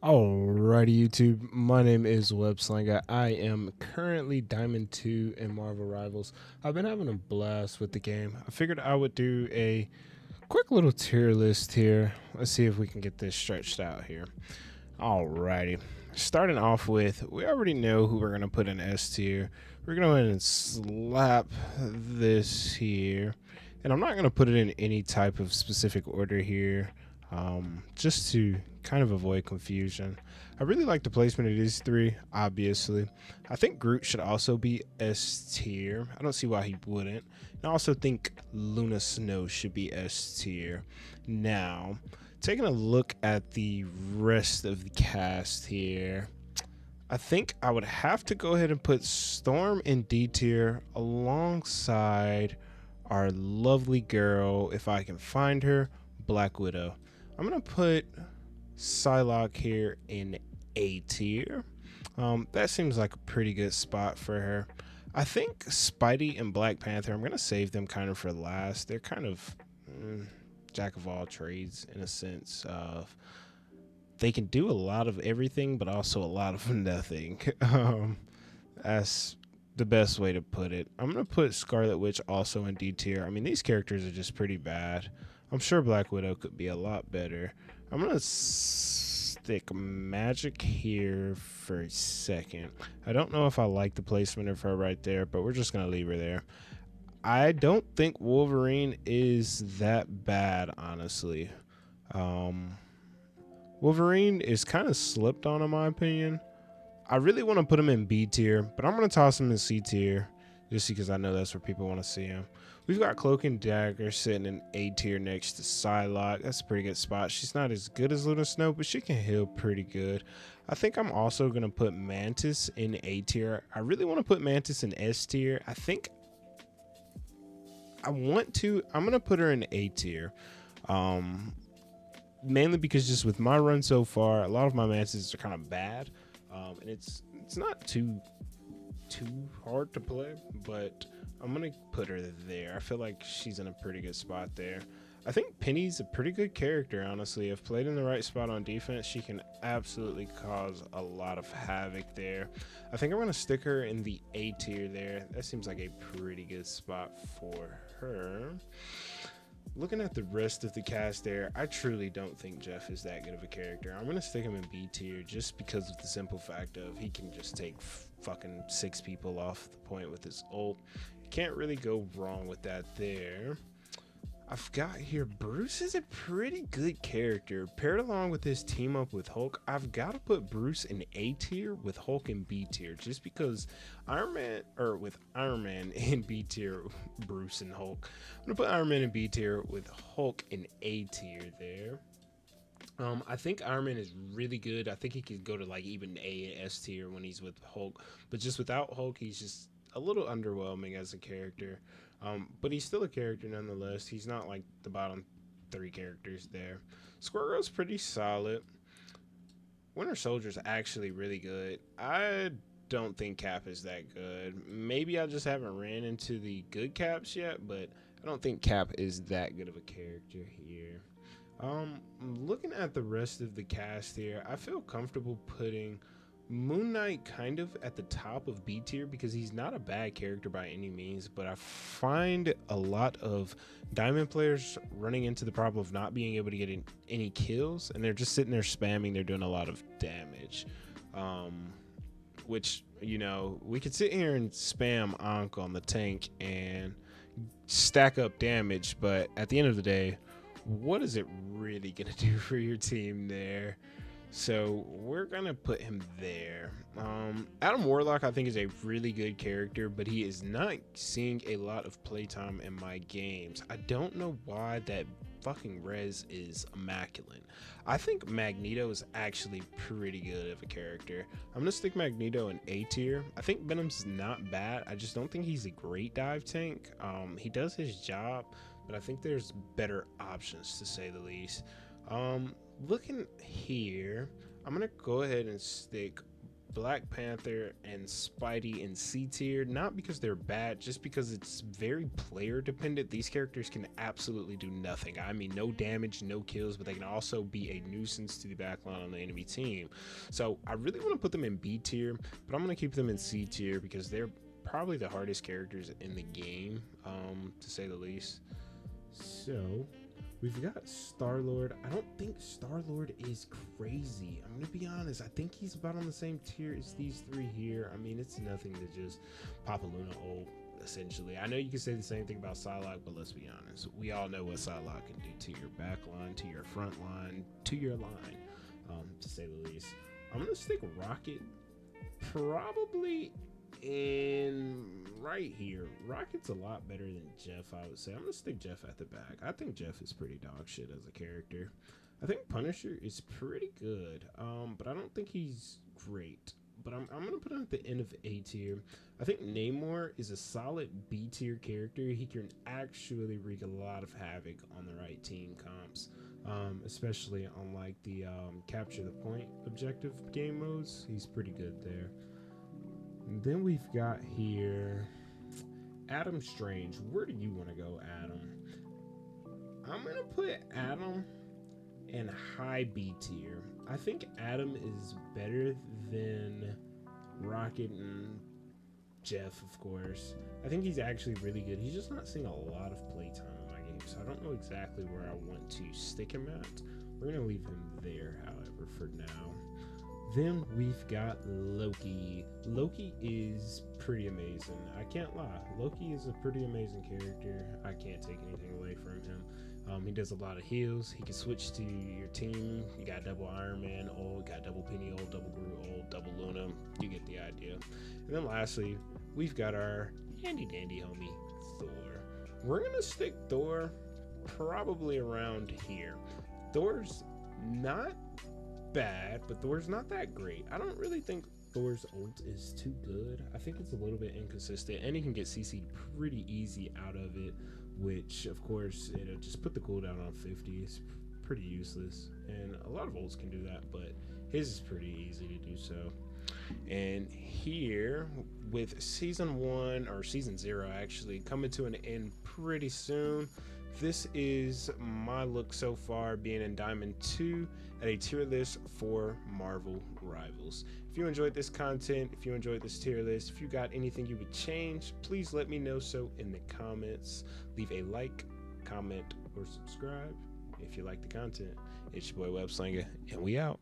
Alrighty, YouTube. My name is WebSlanger. I am currently Diamond 2 in Marvel Rivals. I've been having a blast with the game. I figured I would do a quick little tier list here. Let's see if we can get this stretched out here. Alrighty. Starting off with, we already know who we're going to put in S tier. We're going to go ahead and slap this here. And I'm not going to put it in any type of specific order here, just to kind of avoid confusion. I really like the placement of these three, obviously. I think Groot should also be S tier. I don't see why he wouldn't. And I also think Luna Snow should be S tier. Now, taking a look at the rest of the cast here, I think I would have to go ahead and put Storm in D tier alongside our lovely girl, if I can find her, Black Widow. I'm going to put Psylocke here in A tier. That seems like a pretty good spot for her. I think Spidey and Black Panther, I'm going to save them kind of for last. They're kind of jack of all trades in a sense of they can do a lot of everything, but also a lot of nothing. That's the best way to put it. I'm going to put Scarlet Witch also in D tier. I mean, these characters are just pretty bad. I'm sure Black Widow could be a lot better. I'm going to stick Magic here for a second. I don't know if I like the placement of her right there, but we're just going to leave her there. I don't think Wolverine is that bad, honestly. Wolverine is kind of slipped on, in my opinion. I really want to put him in B tier, but I'm going to toss him in C tier just because I know that's where people want to see him. We've got Cloak and Dagger sitting in A tier next to Psylocke. That's a pretty good spot. She's not as good as Luna Snow, but she can heal pretty good. I think I'm also going to put Mantis in A tier. I really want to put Mantis in S tier. I'm going to put her in A tier. Mainly because just with my run so far, a lot of my Mantises are kind of bad. And it's not too hard to play, but I'm gonna put her there. I feel like she's in a pretty good spot there. I think Penny's a pretty good character, honestly. If played in the right spot on defense, she can absolutely cause a lot of havoc there. I think I'm gonna stick her in the A tier there. That seems like a pretty good spot for her. Looking at the rest of the cast there, I truly don't think Jeff is that good of a character. I'm going to stick him in B tier just because of the simple fact of he can just take fucking 6 people off the point with his ult. Can't really go wrong with that there. I've got here Bruce is a pretty good character. Paired along with his team up with Hulk, I've got to put Bruce in A tier with Hulk in B tier just because Iron Man in B tier, Bruce and Hulk. I'm going to put Iron Man in B tier with Hulk in A tier there. I think Iron Man is really good. I think he could go to like even A and S tier when he's with Hulk, but just without Hulk, he's just a little underwhelming as a character. But he's still a character nonetheless. He's not like the bottom 3 characters there. Squirrel's pretty solid. Winter Soldier's actually really good. I don't think Cap is that good. Maybe I just haven't ran into the good Caps yet, but I don't think Cap is that good of a character here. Looking at the rest of the cast here, I feel comfortable putting Moon Knight kind of at the top of B tier because he's not a bad character by any means, but I find a lot of Diamond players running into the problem of not being able to get any kills, and they're just sitting there spamming. They're doing a lot of damage, which, you know, we could sit here and spam Ankh on the tank and stack up damage, but at the end of the day, what is it really going to do for your team there? So we're gonna put him there. Adam Warlock, I think, is a really good character, but he is not seeing a lot of playtime in my games. I don't know why that fucking res is immaculate. I think Magneto is actually pretty good of a character. I'm gonna stick Magneto in A tier. I think Venom's not bad. I just don't think he's a great dive tank. He does his job, but I think there's better options, to say the least. Looking here, I'm gonna go ahead and stick Black Panther and Spidey in C tier, not because they're bad, just because it's very player dependent. These characters can absolutely do nothing. I mean, no damage, no kills, but they can also be a nuisance to the backline on the enemy team. So I really want to put them in B tier, but I'm going to keep them in C tier because they're probably the hardest characters in the game, to say the least. So we've got Star-Lord. I don't think Star-Lord is crazy. I'm gonna be honest. I think he's about on the same tier as these three here. I mean, it's nothing to just pop a Luna ult, essentially. I know you can say the same thing about Psylocke, but let's be honest. We all know what Psylocke can do to your back line, to your front line, to your line, to say the least. I'm gonna stick Rocket probably in right here. Rocket's a lot better than Jeff, I would say. I'm gonna stick Jeff at the back. I think Jeff is pretty dog shit as a character. I think Punisher is pretty good, but I don't think he's great. But I'm gonna put him at the end of A tier. I think Namor is a solid B tier character. He can actually wreak a lot of havoc on the right team comps, especially on like the capture the point objective game modes. He's pretty good there. And then we've got here Adam Strange. Where do you want to go, Adam? I'm going to put Adam in high B tier. I think Adam is better than Rocket and Jeff, of course. I think he's actually really good. He's just not seeing a lot of playtime in my game, so I don't know exactly where I want to stick him at. We're going to leave him there, however, for now. Then we've got Loki. Loki is pretty amazing. I can't lie. Loki is a pretty amazing character. I can't take anything away from him. He does a lot of heals. He can switch to your team. You got double Iron Man ult, got double Penny ult, double Groot ult, double Luna. You get the idea. And then lastly, we've got our handy dandy homie, Thor. We're going to stick Thor probably around here. Thor's not bad, but Thor's not that great. I don't really think Thor's ult is too good. I think it's a little bit inconsistent, and he can get CC'd pretty easy out of it, which of course it'll just put the cooldown on 50. It's pretty useless, and a lot of ults can do that, but his is pretty easy to do so. And here with season 1 or season 0 actually coming to an end pretty soon, this is my look so far being in Diamond 2 at a tier list for Marvel Rivals. If you enjoyed this content, if you enjoyed this tier list, if you got anything you would change, please let me know so in the comments. Leave a like, comment, or subscribe if you like the content. It's your boy Web Slinger, and we out.